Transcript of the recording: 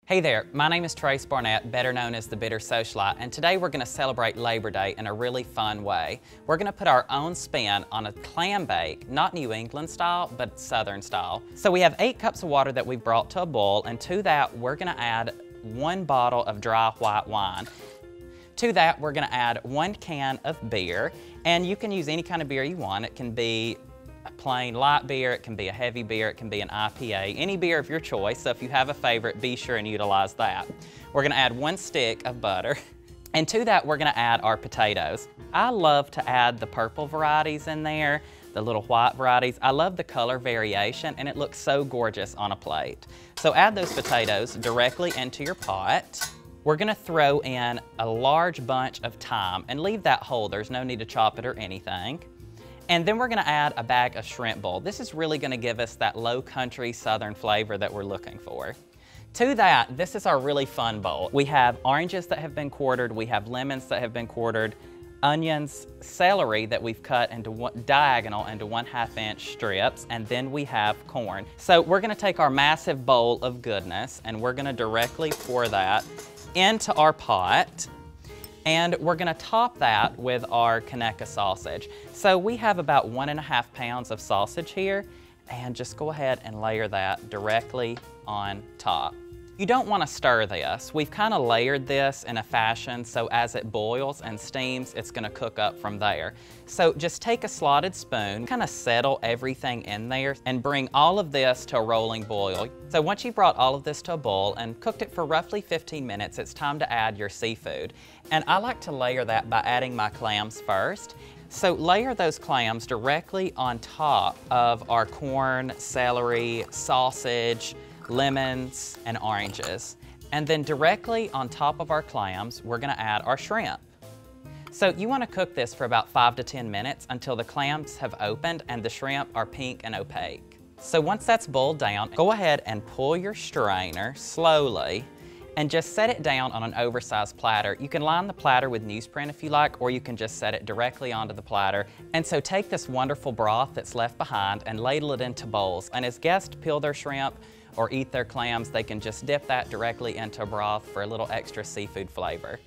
Hey there, my name is Trace Barnett, better known as the Bitter Socialite, and today we're going to celebrate Labor Day in a really fun way. We're going to put our own spin on a clam bake, not New England style, but Southern style. So we have 8 cups of water that we've brought to a boil, and to that we're going to add 1 bottle of dry white wine. To that we're going to add 1 can of beer, and you can use any kind of beer you want. It can be a plain light beer, it can be a heavy beer, it can be an IPA, any beer of your choice. So if you have a favorite, be sure and utilize that. We're gonna add 1 stick of butter, and to that we're gonna add our potatoes. I love to add the purple varieties in there, the little white varieties. I love the color variation and it looks so gorgeous on a plate. So add those potatoes directly into your pot. We're gonna throw in a large bunch of thyme and leave that whole. There's no need to chop it or anything. And then we're gonna add a bag of shrimp bowl. This is really gonna give us that low country southern flavor that we're looking for. To that, this is our really fun bowl. We have oranges that have been quartered, we have lemons that have been quartered, onions, celery that we've cut into diagonal into 1/2 inch strips, and then we have corn. So we're gonna take our massive bowl of goodness and we're gonna directly pour that into our pot. And we're gonna top that with our Conecuh sausage. So we have about 1.5 pounds of sausage here, and just go ahead and layer that directly on top. You don't wanna stir this. We've kind of layered this in a fashion so as it boils and steams, it's gonna cook up from there. So just take a slotted spoon, kind of settle everything in there, and bring all of this to a rolling boil. So once you've brought all of this to a boil and cooked it for roughly 15 minutes, it's time to add your seafood. And I like to layer that by adding my clams first. So layer those clams directly on top of our corn, celery, sausage, lemons, and oranges. And then directly on top of our clams, we're gonna add our shrimp. So you wanna cook this for about 5 to 10 minutes until the clams have opened and the shrimp are pink and opaque. So once that's boiled down, go ahead and pull your strainer slowly and just set it down on an oversized platter. You can line the platter with newsprint if you like, or you can just set it directly onto the platter. And so take this wonderful broth that's left behind and ladle it into bowls. And as guests peel their shrimp or eat their clams, they can just dip that directly into a broth for a little extra seafood flavor.